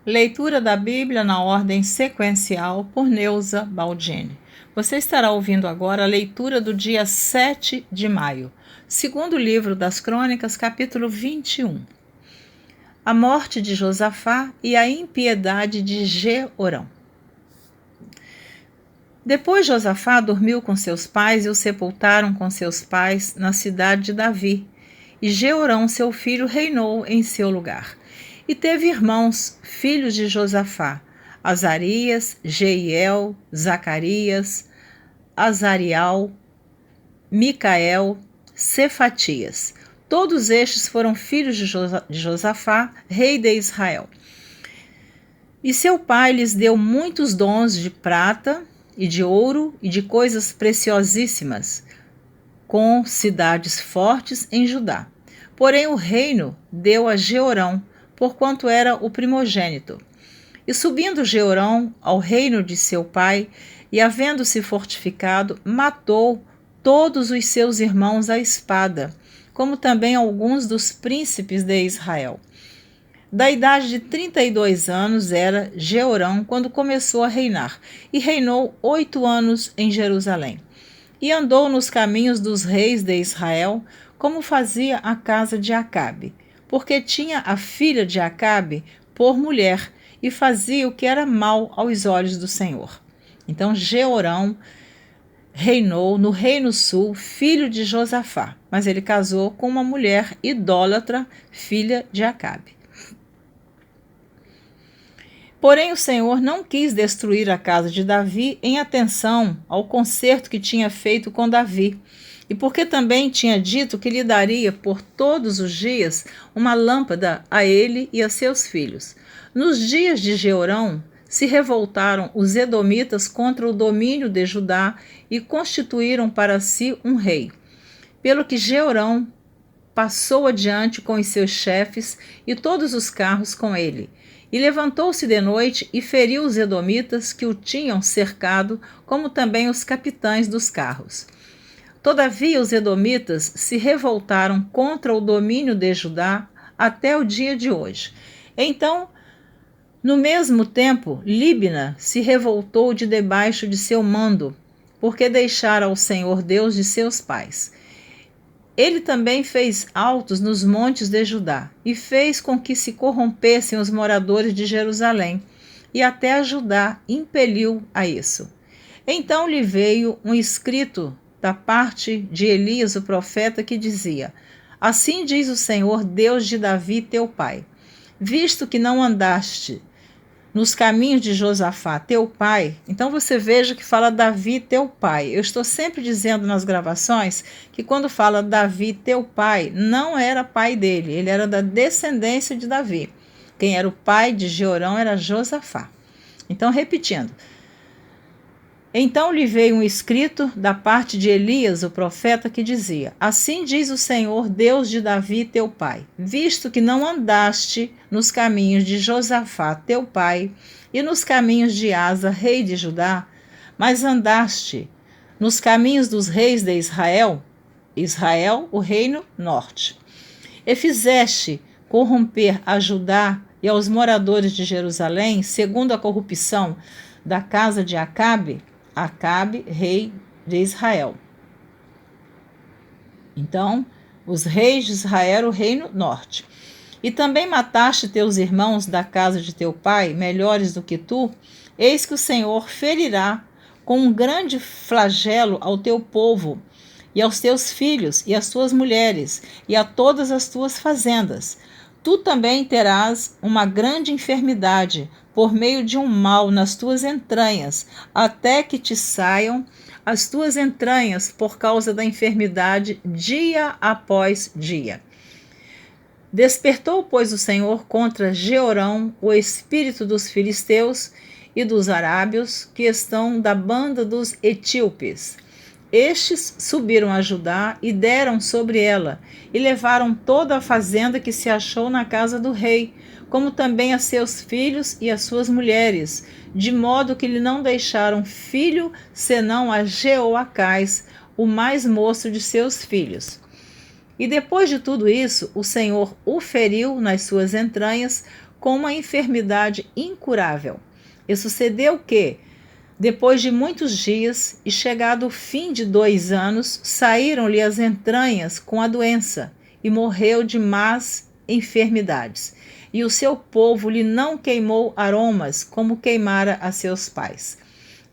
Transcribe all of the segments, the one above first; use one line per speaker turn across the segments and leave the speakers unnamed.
Leitura da Bíblia na ordem sequencial por Neuza Baldini. Você estará ouvindo agora a leitura do dia 7 de maio, segundo livro das Crônicas, capítulo 21. A morte de Josafá e a impiedade de Jeorão. Depois Josafá dormiu com seus pais e o sepultaram com seus pais na cidade de Davi. E Jeorão, seu filho, reinou em seu lugar. E teve irmãos, filhos de Josafá, Azarias, Jeiel, Zacarias, Azarial, Micael, Cefatias. Todos estes foram filhos de Josafá, rei de Israel. E seu pai lhes deu muitos dons de prata e de ouro e de coisas preciosíssimas, com cidades fortes em Judá. Porém o reino deu a Jeorão, porquanto era o primogênito. E subindo Jeorão ao reino de seu pai, e havendo-se fortificado, matou todos os seus irmãos à espada, como também alguns dos príncipes de Israel. Da idade de 32 anos era Jeorão quando começou a reinar, e reinou 8 anos em Jerusalém. E andou nos caminhos dos reis de Israel, como fazia a casa de Acabe, porque tinha a filha de Acabe por mulher, e fazia o que era mal aos olhos do Senhor. Então Jeorão reinou no reino sul, filho de Josafá, mas ele casou com uma mulher idólatra, filha de Acabe. Porém, o Senhor não quis destruir a casa de Davi em atenção ao concerto que tinha feito com Davi, e porque também tinha dito que lhe daria por todos os dias uma lâmpada a ele e a seus filhos. Nos dias de Jeorão, se revoltaram os edomitas contra o domínio de Judá e constituíram para si um rei. Pelo que Jeorão passou adiante com os seus chefes e todos os carros com ele. E levantou-se de noite e feriu os edomitas que o tinham cercado, como também os capitães dos carros. Todavia os edomitas se revoltaram contra o domínio de Judá até o dia de hoje. Então, no mesmo tempo, Líbna se revoltou de debaixo de seu mando, porque deixara o Senhor Deus de seus pais. Ele também fez altos nos montes de Judá, e fez com que se corrompessem os moradores de Jerusalém, e até a Judá impeliu a isso. Então lhe veio um escrito da parte de Elias, o profeta, que dizia: Assim diz o Senhor, Deus de Davi, teu pai, visto que não andaste nos caminhos de Josafá, teu pai. Então você veja que fala Davi, teu pai. Eu estou sempre dizendo nas gravações que quando fala Davi, teu pai, não era pai dele, ele era da descendência de Davi. Quem era o pai de Jeorão era Josafá. Então, repetindo. Então lhe veio um escrito da parte de Elias, o profeta, que dizia: Assim diz o Senhor, Deus de Davi, teu pai, visto que não andaste nos caminhos de Josafá, teu pai, e nos caminhos de Asa, rei de Judá, mas andaste nos caminhos dos reis de Israel, Israel, o reino norte, e fizeste corromper a Judá e aos moradores de Jerusalém, segundo a corrupção da casa de Acabe, rei de Israel. Então, os reis de Israel, o reino norte. E também mataste teus irmãos da casa de teu pai, melhores do que tu, eis que o Senhor ferirá com um grande flagelo ao teu povo, e aos teus filhos, e às tuas mulheres, e a todas as tuas fazendas. Tu também terás uma grande enfermidade, por meio de um mal nas tuas entranhas, até que te saiam as tuas entranhas por causa da enfermidade, dia após dia. Despertou, pois, o Senhor contra Jeorão o espírito dos filisteus e dos arábios, que estão da banda dos etíopes. Estes subiram a Judá e deram sobre ela, e levaram toda a fazenda que se achou na casa do rei, como também a seus filhos e as suas mulheres, de modo que lhe não deixaram filho, senão a Jeoacás, o mais moço de seus filhos. E depois de tudo isso, o Senhor o feriu nas suas entranhas, com uma enfermidade incurável. E sucedeu que, depois de muitos dias, e chegado o fim de 2 anos, saíram-lhe as entranhas com a doença, e morreu de más enfermidades. E o seu povo lhe não queimou aromas, como queimara a seus pais.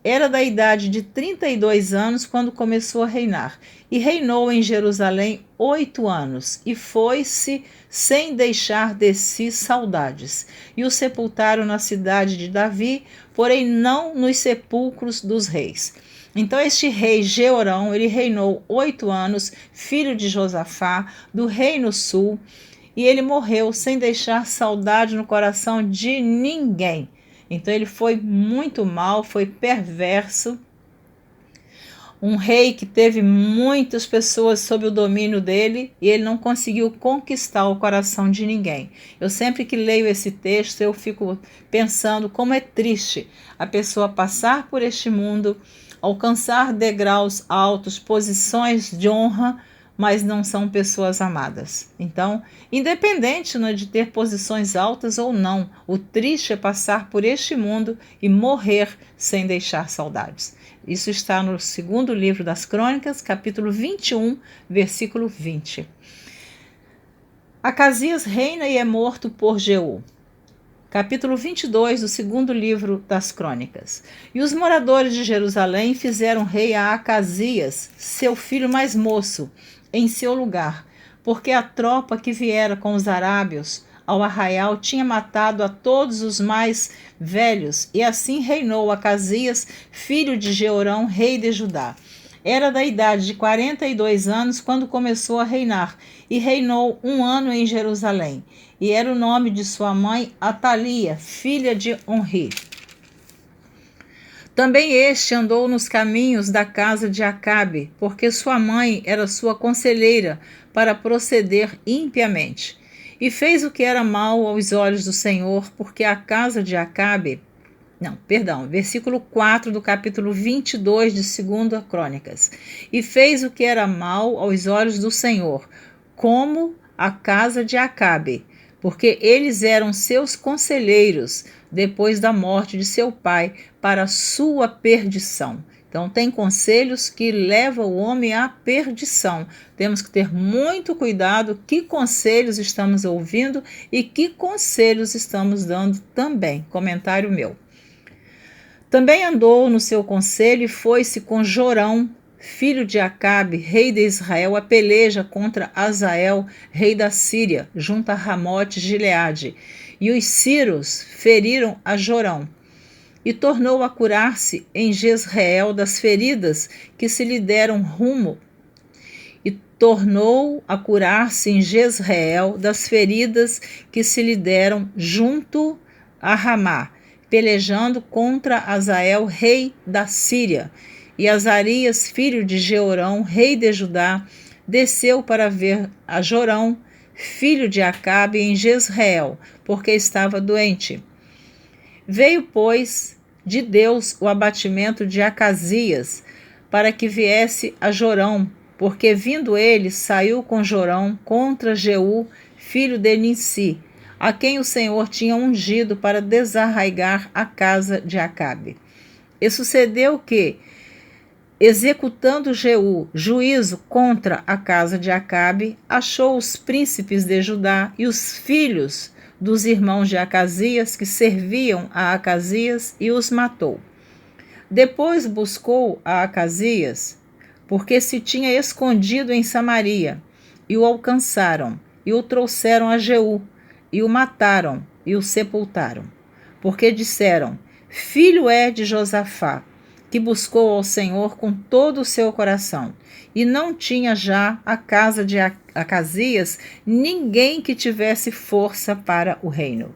Era da idade de 32 anos quando começou a reinar, e reinou em Jerusalém 8 anos, e foi-se sem deixar de si saudades. E o sepultaram na cidade de Davi, porém não nos sepulcros dos reis. Então este rei Jeorão, ele reinou 8 anos, filho de Josafá, do reino sul, e ele morreu sem deixar saudade no coração de ninguém. Então ele foi muito mal, foi perverso, um rei que teve muitas pessoas sob o domínio dele e ele não conseguiu conquistar o coração de ninguém. Eu sempre que leio esse texto eu fico pensando como é triste a pessoa passar por este mundo, alcançar degraus altos, posições de honra, mas não são pessoas amadas. Então, independente, né, de ter posições altas ou não, o triste é passar por este mundo e morrer sem deixar saudades. Isso está no segundo livro das Crônicas, capítulo 21, versículo 20. Acasias reina e é morto por Jeú. Capítulo 22 do segundo livro das Crônicas. E os moradores de Jerusalém fizeram rei a Acasias, seu filho mais moço, em seu lugar, porque a tropa que viera com os arábios ao arraial tinha matado a todos os mais velhos, e assim reinou Acasias, filho de Jeorão, rei de Judá. Era da idade de 42 anos quando começou a reinar, e reinou 1 ano em Jerusalém. E era o nome de sua mãe Atalia, filha de Onri. Também este andou nos caminhos da casa de Acabe, porque sua mãe era sua conselheira para proceder impiamente. E fez o que era mal aos olhos do Senhor, porque a casa de Acabe... versículo 4 do capítulo 22 de 2 Crônicas. E fez o que era mal aos olhos do Senhor, como a casa de Acabe, porque eles eram seus conselheiros depois da morte de seu pai, para sua perdição. Então, tem conselhos que levam o homem à perdição. Temos que ter muito cuidado que conselhos estamos ouvindo e que conselhos estamos dando também. Comentário meu. Também andou no seu conselho e foi-se com Jorão, filho de Acabe, rei de Israel, a peleja contra Azael, rei da Síria, junto a Ramote Gileade. E os sírios feriram a Jorão. E tornou a curar-se em Jezreel das feridas que se lhe deram rumo. E tornou a curar-se em Jezreel das feridas que se lhe deram junto a Ramá, pelejando contra Azael, rei da Síria. E Azarias, filho de Jeorão, rei de Judá, desceu para ver a Jorão, filho de Acabe, em Jezreel, porque estava doente. Veio, pois, de Deus o abatimento de Acasias, para que viesse a Jorão, porque vindo ele, saiu com Jorão contra Jeú, filho de Nissi, a quem o Senhor tinha ungido para desarraigar a casa de Acabe. E sucedeu que, executando Jeú juízo contra a casa de Acabe, achou os príncipes de Judá e os filhos dos irmãos de Acasias que serviam a Acasias e os matou. Depois buscou a Acasias, porque se tinha escondido em Samaria, e o alcançaram, e o trouxeram a Jeú, e o mataram, e o sepultaram. Porque disseram: filho é de Josafá, que buscou ao Senhor com todo o seu coração, e não tinha já a casa de Acasias ninguém que tivesse força para o reino.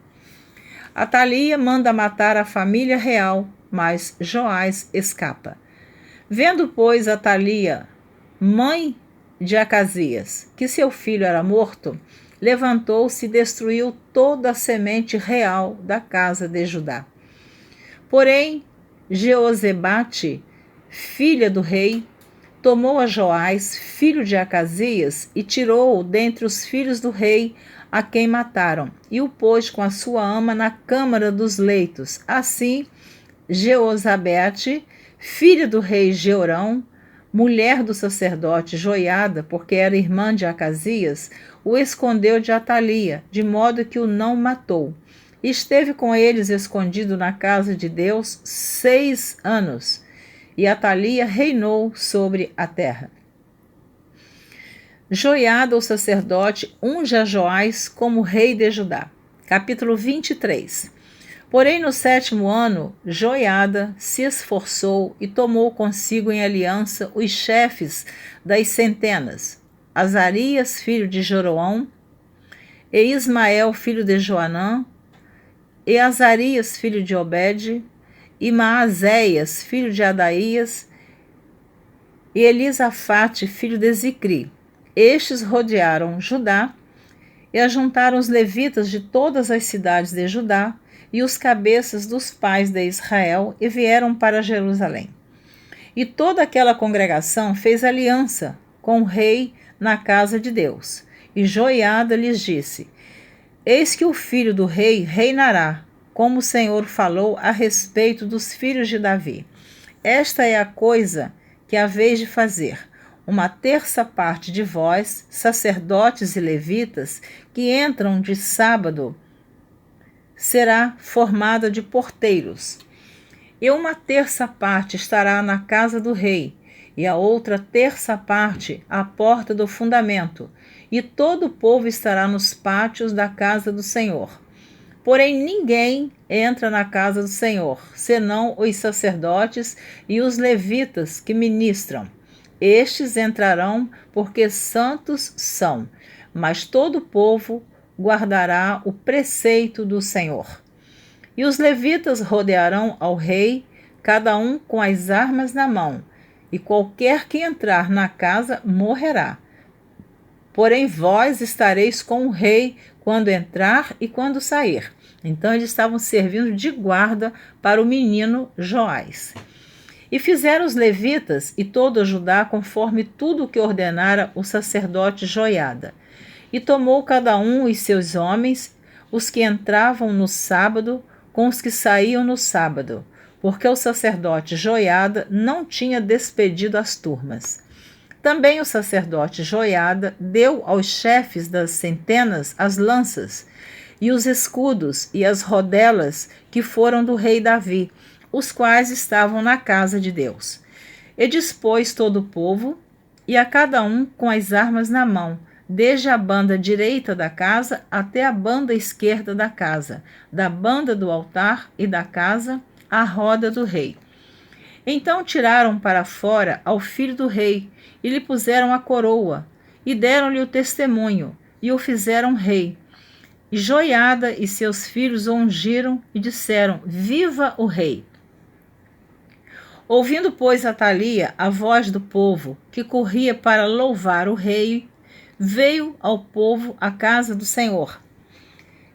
Atalia manda matar a família real, mas Joás escapa. Vendo, pois, Atalia, mãe de Acasias, que seu filho era morto, levantou-se e destruiu toda a semente real da casa de Judá. Porém, Jeozebate, filha do rei, tomou a Joás, filho de Acasias, e tirou-o dentre os filhos do rei, a quem mataram, e o pôs com a sua ama na câmara dos leitos. Assim, Jeozabete, filha do rei Jeorão, mulher do sacerdote Joiada, porque era irmã de Acasias, o escondeu de Atalia, de modo que o não matou. Esteve com eles escondido na casa de Deus 6 anos, e Atalia reinou sobre a terra. Joiada, o sacerdote, unge a Joás como rei de Judá. Capítulo 23. Porém, no 7º ano, Joiada se esforçou e tomou consigo em aliança os chefes das centenas, Azarias, filho de Joroão, e Ismael, filho de Joanã, e Azarias, filho de Obed, e Maazéias, filho de Adaías, e Elisafate, filho de Zicri. Estes rodearam Judá e ajuntaram os levitas de todas as cidades de Judá e os cabeças dos pais de Israel e vieram para Jerusalém. E toda aquela congregação fez aliança com o rei na casa de Deus. E Joiada lhes disse: Eis que o filho do rei reinará, como o Senhor falou a respeito dos filhos de Davi. Esta é a coisa que haveis de fazer. Uma terça parte de vós, sacerdotes e levitas, que entram de sábado, será formada de porteiros. E uma terça parte estará na casa do rei, e a outra terça parte à porta do fundamento, e todo o povo estará nos pátios da casa do Senhor. Porém, ninguém entra na casa do Senhor, senão os sacerdotes e os levitas que ministram. Estes entrarão porque santos são, mas todo o povo guardará o preceito do Senhor. E os levitas rodearão ao rei, cada um com as armas na mão, e qualquer que entrar na casa morrerá. Porém, vós estareis com o rei quando entrar e quando sair. Então, eles estavam servindo de guarda para o menino Joás. E fizeram os levitas e todo Judá conforme tudo o que ordenara o sacerdote Joiada. E tomou cada um os seus homens, os que entravam no sábado, com os que saíam no sábado, porque o sacerdote Joiada não tinha despedido as turmas. Também o sacerdote Joiada deu aos chefes das centenas as lanças, e os escudos e as rodelas que foram do rei Davi, os quais estavam na casa de Deus. E dispôs todo o povo, e a cada um com as armas na mão, desde a banda direita da casa até a banda esquerda da casa, da banda do altar e da casa, à roda do rei. Então tiraram para fora ao filho do rei, e lhe puseram a coroa, e deram-lhe o testemunho, e o fizeram rei. E Joiada e seus filhos o ungiram e disseram: Viva o rei! Ouvindo, pois, Atalia a voz do povo, que corria para louvar o rei, veio ao povo à casa do Senhor.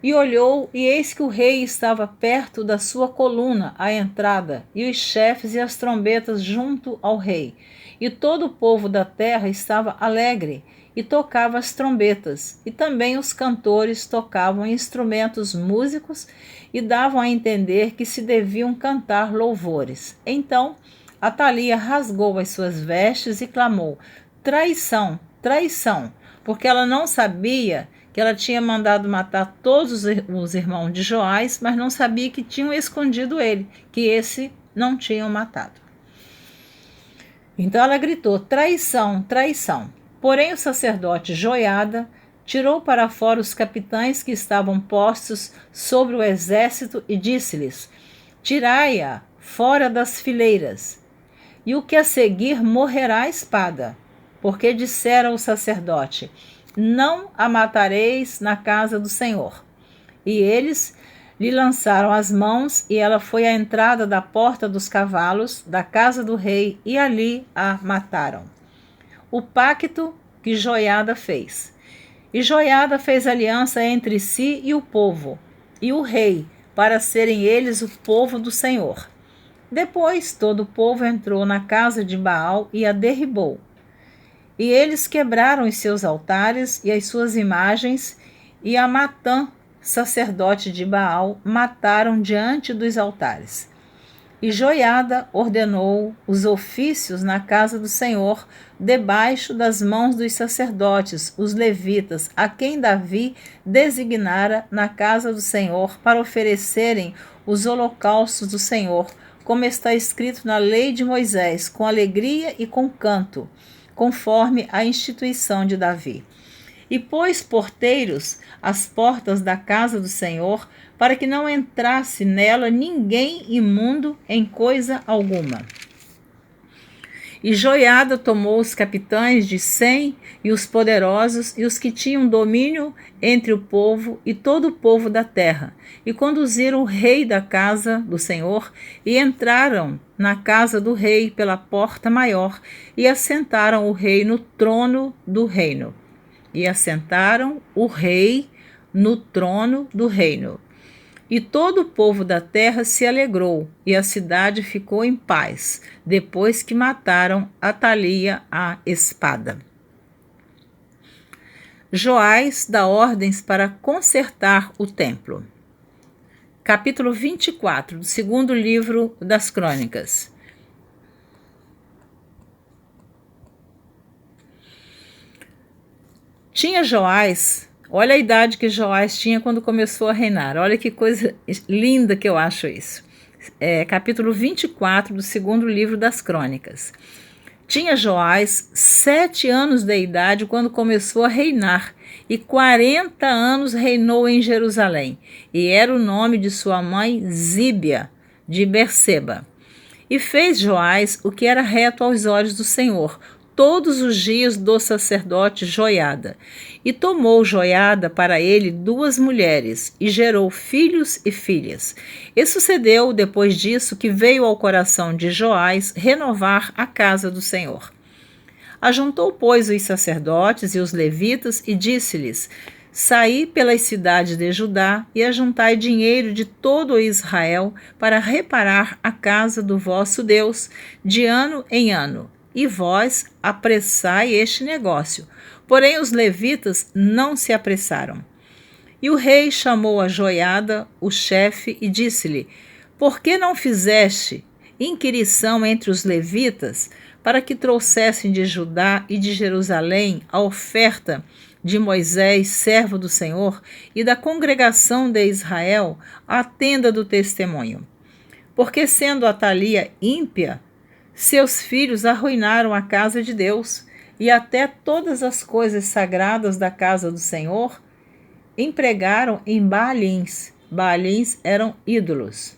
E olhou, e eis que o rei estava perto da sua coluna, à entrada, e os chefes e as trombetas junto ao rei. E todo o povo da terra estava alegre, e tocava as trombetas, e também os cantores tocavam instrumentos músicos e davam a entender que se deviam cantar louvores. Então Atalia rasgou as suas vestes e clamou: Traição, traição! Porque ela não sabia que ela tinha mandado matar todos os irmãos de Joás, mas não sabia que tinham escondido ele, que esse não tinham matado. Então ela gritou: Traição, traição! Porém o sacerdote Joiada tirou para fora os capitães que estavam postos sobre o exército e disse-lhes: Tirai-a fora das fileiras, e o que a seguir morrerá à espada. Porque dissera o sacerdote: Não a matareis na casa do Senhor. E eles lhe lançaram as mãos, e ela foi à entrada da porta dos cavalos da casa do rei, e ali a mataram. O pacto que Joiada fez. E Joiada fez aliança entre si e o povo, e o rei, para serem eles o povo do Senhor. Depois todo o povo entrou na casa de Baal e a derribou. E eles quebraram os seus altares e as suas imagens, e a Matã, sacerdote de Baal, mataram diante dos altares. E Joiada ordenou os ofícios na casa do Senhor, debaixo das mãos dos sacerdotes, os levitas, a quem Davi designara na casa do Senhor para oferecerem os holocaustos do Senhor, como está escrito na lei de Moisés, com alegria e com canto, conforme a instituição de Davi. E pôs porteiros às portas da casa do Senhor, para que não entrasse nela ninguém imundo em coisa alguma. E Joiada tomou os capitães de 100 e os poderosos e os que tinham domínio entre o povo e todo o povo da terra, e conduziram o rei da casa do Senhor, e entraram na casa do rei pela porta maior, e assentaram o rei no trono do reino. E assentaram o rei no trono do reino. E todo o povo da terra se alegrou, e a cidade ficou em paz, depois que mataram Atalia à espada. Joás dá ordens para consertar o templo. Capítulo 24 do segundo livro das Crônicas. Tinha Joás, olha a idade que Joás tinha quando começou a reinar, olha que coisa linda que eu acho isso. Capítulo 24 do segundo livro das Crônicas. Tinha Joás 7 anos de idade quando começou a reinar, e 40 anos reinou em Jerusalém, e era o nome de sua mãe Zíbia, de Berseba. E fez Joás o que era reto aos olhos do Senhor, todos os dias do sacerdote Joiada. E tomou Joiada para ele 2 mulheres, e gerou filhos e filhas. E sucedeu, depois disso, que veio ao coração de Joás renovar a casa do Senhor. Ajuntou, pois, os sacerdotes e os levitas, e disse-lhes: Saí pelas cidades de Judá, e ajuntai dinheiro de todo Israel, para reparar a casa do vosso Deus, de ano em ano. E vós apressai este negócio. Porém os levitas não se apressaram. E o rei chamou a Joiada, o chefe, e disse-lhe: Por que não fizeste inquirição entre os levitas, para que trouxessem de Judá e de Jerusalém a oferta de Moisés, servo do Senhor, e da congregação de Israel, a tenda do testemunho? Porque, sendo Atalia ímpia, seus filhos arruinaram a casa de Deus, e até todas as coisas sagradas da casa do Senhor empregaram em Baalins. Baalins eram ídolos.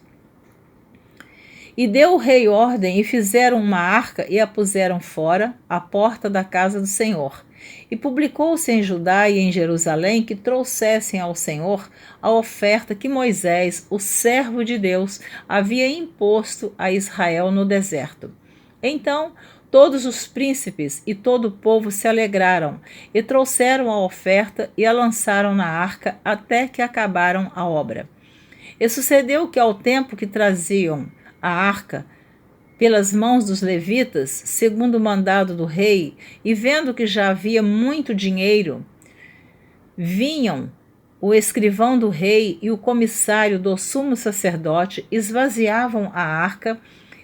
E deu o rei ordem, e fizeram uma arca, e a puseram fora, à porta da casa do Senhor. E publicou-se em Judá e em Jerusalém que trouxessem ao Senhor a oferta que Moisés, o servo de Deus, havia imposto a Israel no deserto. Então todos os príncipes e todo o povo se alegraram, e trouxeram a oferta e a lançaram na arca até que acabaram a obra. E sucedeu que, ao tempo que traziam a arca pelas mãos dos levitas, segundo o mandado do rei, e vendo que já havia muito dinheiro, vinham o escrivão do rei e o comissário do sumo sacerdote, esvaziavam a arca,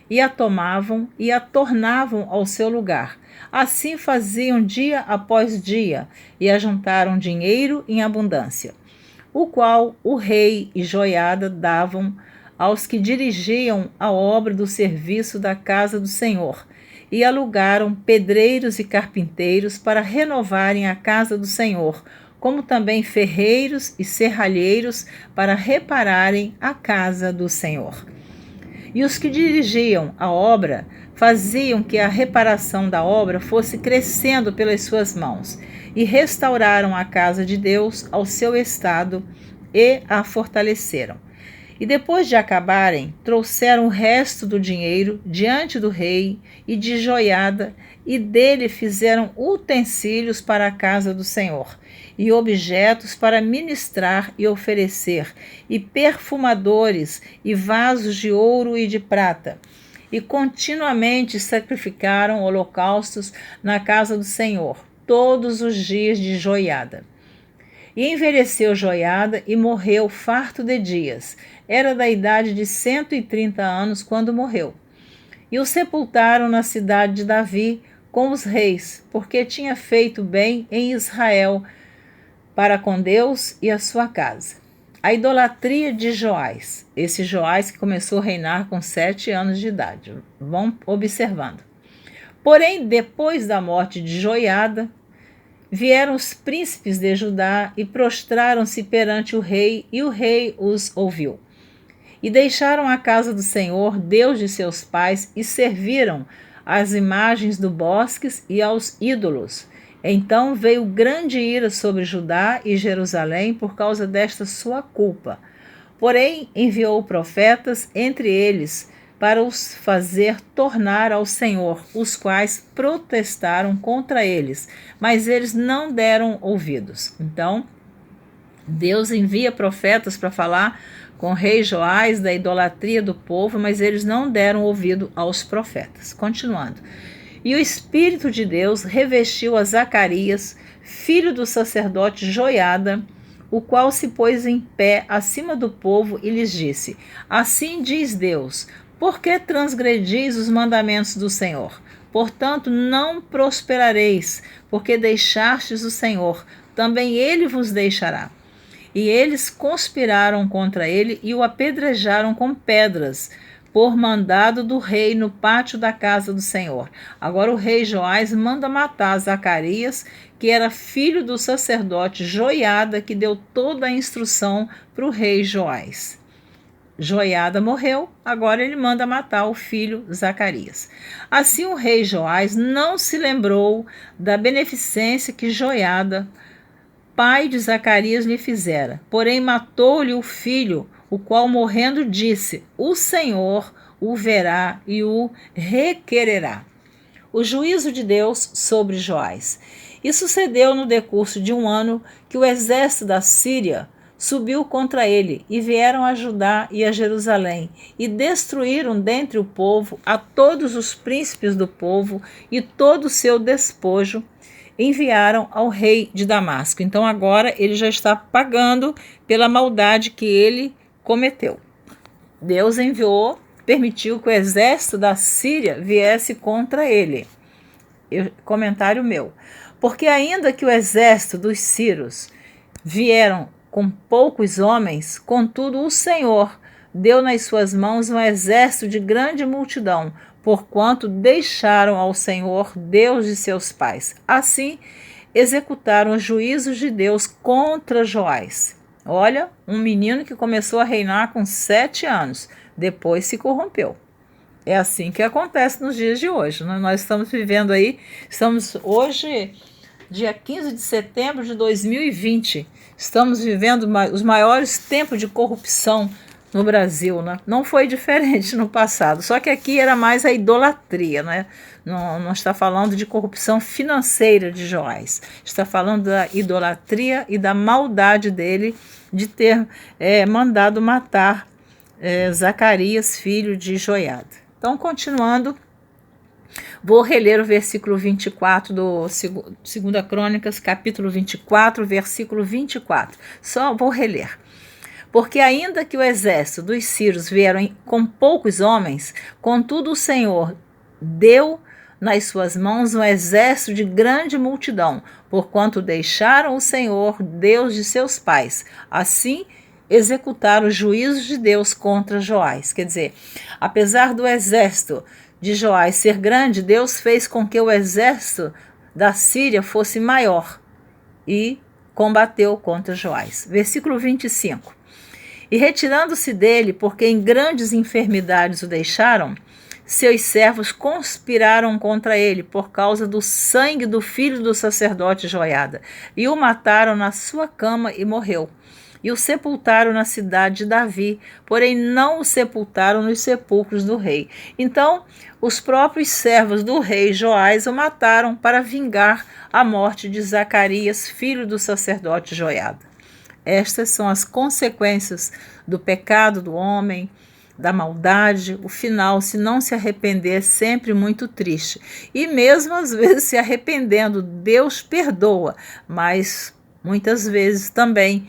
e a tomavam e a tornavam ao seu lugar. Assim faziam dia após dia, e ajuntaram dinheiro em abundância, o qual o rei e Joiada davam aos que dirigiam a obra do serviço da casa do Senhor, e alugaram pedreiros e carpinteiros para renovarem a casa do Senhor, como também ferreiros e serralheiros para repararem a casa do Senhor. E os que dirigiam a obra faziam que a reparação da obra fosse crescendo pelas suas mãos, e restauraram a casa de Deus ao seu estado e a fortaleceram. E depois de acabarem, trouxeram o resto do dinheiro diante do rei e de Joiada, e dele fizeram utensílios para a casa do Senhor, e objetos para ministrar e oferecer, e perfumadores, e vasos de ouro e de prata. E continuamente sacrificaram holocaustos na casa do Senhor, todos os dias de Joiada. E envelheceu Joiada e morreu farto de dias. Era da idade de 130 anos quando morreu. E o sepultaram na cidade de Davi com os reis, porque tinha feito bem em Israel para com Deus e a sua casa. A idolatria de Joás. Esse Joás que começou a reinar com 7 anos de idade. Vão observando. Porém, depois da morte de Joiada, vieram os príncipes de Judá e prostraram-se perante o rei, e o rei os ouviu. E deixaram a casa do Senhor, Deus de seus pais, e serviram às imagens do bosques e aos ídolos. Então veio grande ira sobre Judá e Jerusalém por causa desta sua culpa. Porém, enviou profetas entre eles para os fazer tornar ao Senhor, os quais protestaram contra eles, mas eles não deram ouvidos. Então, Deus envia profetas para falar com o rei Joás da idolatria do povo, mas eles não deram ouvido aos profetas. Continuando. E o Espírito de Deus revestiu a Zacarias, filho do sacerdote Joiada, o qual se pôs em pé acima do povo e lhes disse: Assim diz Deus, por que transgredis os mandamentos do Senhor? Portanto, não prosperareis, porque deixastes o Senhor, também ele vos deixará. E eles conspiraram contra ele e o apedrejaram com pedras, por mandado do rei no pátio da casa do Senhor. Agora o rei Joás manda matar Zacarias, que era filho do sacerdote Joiada, que deu toda a instrução para o rei Joás. Joiada morreu, agora ele manda matar o filho Zacarias. Assim o rei Joás não se lembrou da beneficência que Joiada, pai de Zacarias, lhe fizera. Porém matou-lhe o filho, o qual morrendo disse: O Senhor o verá e o requererá. O juízo de Deus sobre Joás. E sucedeu no decurso de 1 ano que o exército da Síria subiu contra ele, e vieram a Judá e a Jerusalém, e destruíram dentre o povo a todos os príncipes do povo e todo o seu despojo, enviaram ao rei de Damasco. Então agora ele já está pagando pela maldade que ele cometeu. Deus permitiu que o exército da Síria viesse contra ele. Comentário meu. Porque ainda que o exército dos sírios vieram com poucos homens, contudo o Senhor deu nas suas mãos um exército de grande multidão, porquanto deixaram ao Senhor, Deus de seus pais. Assim, executaram os juízos de Deus contra Joás. Olha, um menino que começou a reinar com 7 anos, depois se corrompeu. É assim que acontece nos dias de hoje, né? Nós estamos vivendo aí, estamos hoje, dia 15 de setembro de 2020, estamos vivendo os maiores tempos de corrupção no Brasil, né? Não foi diferente no passado, só que aqui era mais a idolatria, né? Não está falando de corrupção financeira de Joás, está falando da idolatria e da maldade dele de ter mandado matar Zacarias, filho de Joiada. Então, continuando, vou reler o versículo 24 do 2 Crônicas, capítulo 24, versículo 24. Só vou reler. Porque ainda que o exército dos sírios vieram com poucos homens, contudo o Senhor deu nas suas mãos um exército de grande multidão, porquanto deixaram o Senhor, Deus de seus pais. Assim, executaram os juízos de Deus contra Joás. Quer dizer, apesar do exército de Joás ser grande, Deus fez com que o exército da Síria fosse maior e combateu contra Joás. Versículo 25. E retirando-se dele, porque em grandes enfermidades o deixaram, seus servos conspiraram contra ele por causa do sangue do filho do sacerdote Joiada, e o mataram na sua cama e morreu. E o sepultaram na cidade de Davi, porém não o sepultaram nos sepulcros do rei. Então, os próprios servos do rei Joás o mataram para vingar a morte de Zacarias, filho do sacerdote Joiada. Estas são as consequências do pecado do homem, da maldade. O final, se não se arrepender, é sempre muito triste. E mesmo às vezes se arrependendo, Deus perdoa, mas muitas vezes também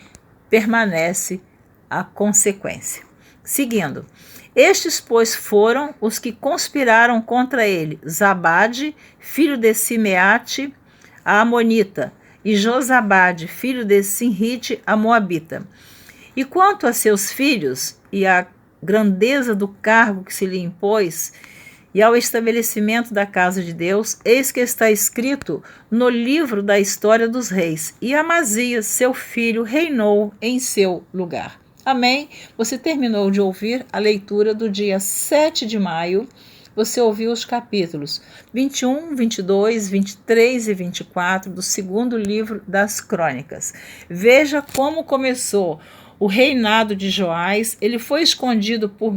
permanece a consequência. Seguindo, estes, pois, foram os que conspiraram contra ele: Zabade, filho de Simeate, a Amonita, e Josabade, filho de Sinrite, a Moabita. E quanto a seus filhos e à grandeza do cargo que se lhe impôs, e ao estabelecimento da casa de Deus, eis que está escrito no livro da história dos reis: e Amazias, seu filho, reinou em seu lugar. Amém? Você terminou de ouvir a leitura do dia 7 de maio. Você ouviu os capítulos 21, 22, 23 e 24 do segundo livro das Crônicas. Veja como começou o reinado de Joás. Ele foi escondido por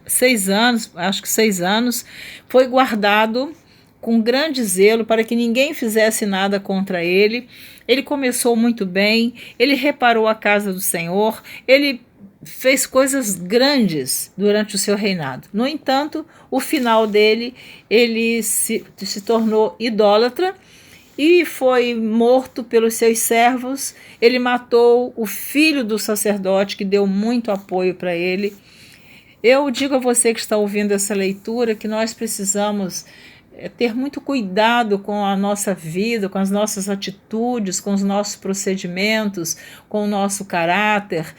6 anos, acho que 6 anos, foi guardado com grande zelo para que ninguém fizesse nada contra ele. Ele começou muito bem, ele reparou a casa do Senhor, ele fez coisas grandes durante o seu reinado. No entanto, o final dele, ele se tornou idólatra e foi morto pelos seus servos. Ele matou o filho do sacerdote, que deu muito apoio para ele. Eu digo a você que está ouvindo essa leitura que nós precisamos ter muito cuidado com a nossa vida, com as nossas atitudes, com os nossos procedimentos, com o nosso caráter,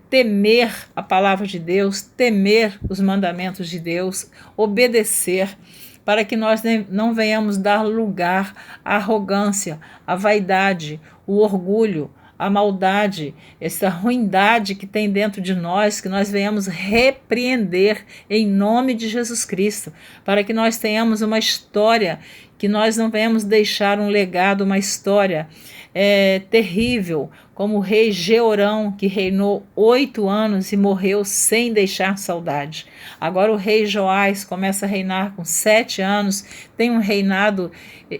temer a palavra de Deus, temer os mandamentos de Deus, obedecer, para que nós não venhamos dar lugar à arrogância, à vaidade, o orgulho, a maldade, essa ruindade que tem dentro de nós, que nós venhamos repreender em nome de Jesus Cristo, para que nós tenhamos uma história, que nós não venhamos deixar um legado, uma história terrível, como o rei Jeorão, que reinou 8 anos e morreu sem deixar saudade. Agora o rei Joás começa a reinar com 7 anos, tem um reinado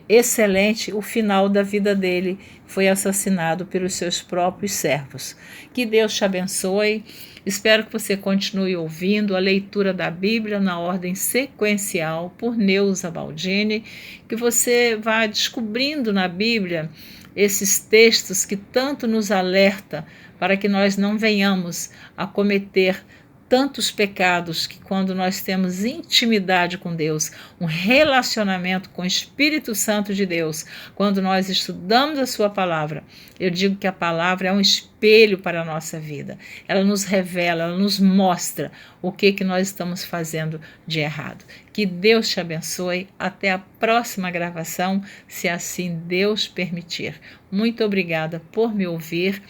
excelente. O final da vida dele foi assassinado pelos seus próprios servos. Que Deus te abençoe. Espero que você continue ouvindo a leitura da Bíblia na ordem sequencial por Neuza Baldini, que você vá descobrindo na Bíblia esses textos que tanto nos alerta para que nós não venhamos a cometer tantos pecados, que quando nós temos intimidade com Deus, um relacionamento com o Espírito Santo de Deus, quando nós estudamos a sua palavra, eu digo que a palavra é um espelho para a nossa vida. Ela nos revela, ela nos mostra o que nós estamos fazendo de errado. Que Deus te abençoe. Até a próxima gravação, se assim Deus permitir. Muito obrigada por me ouvir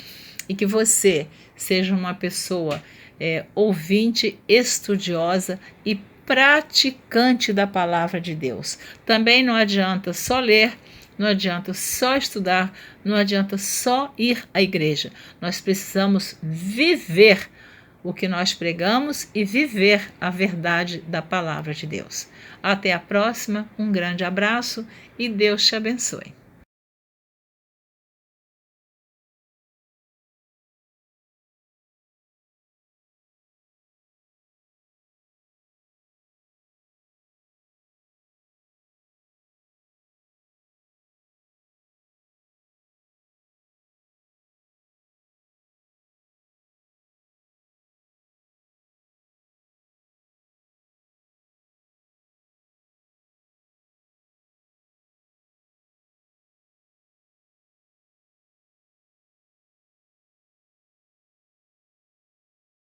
e que você seja uma pessoa ouvinte, estudiosa e praticante da palavra de Deus. Também não adianta só ler, não adianta só estudar, não adianta só ir à igreja. Nós precisamos viver o que nós pregamos e viver a verdade da palavra de Deus. Até a próxima, um grande abraço e Deus te abençoe.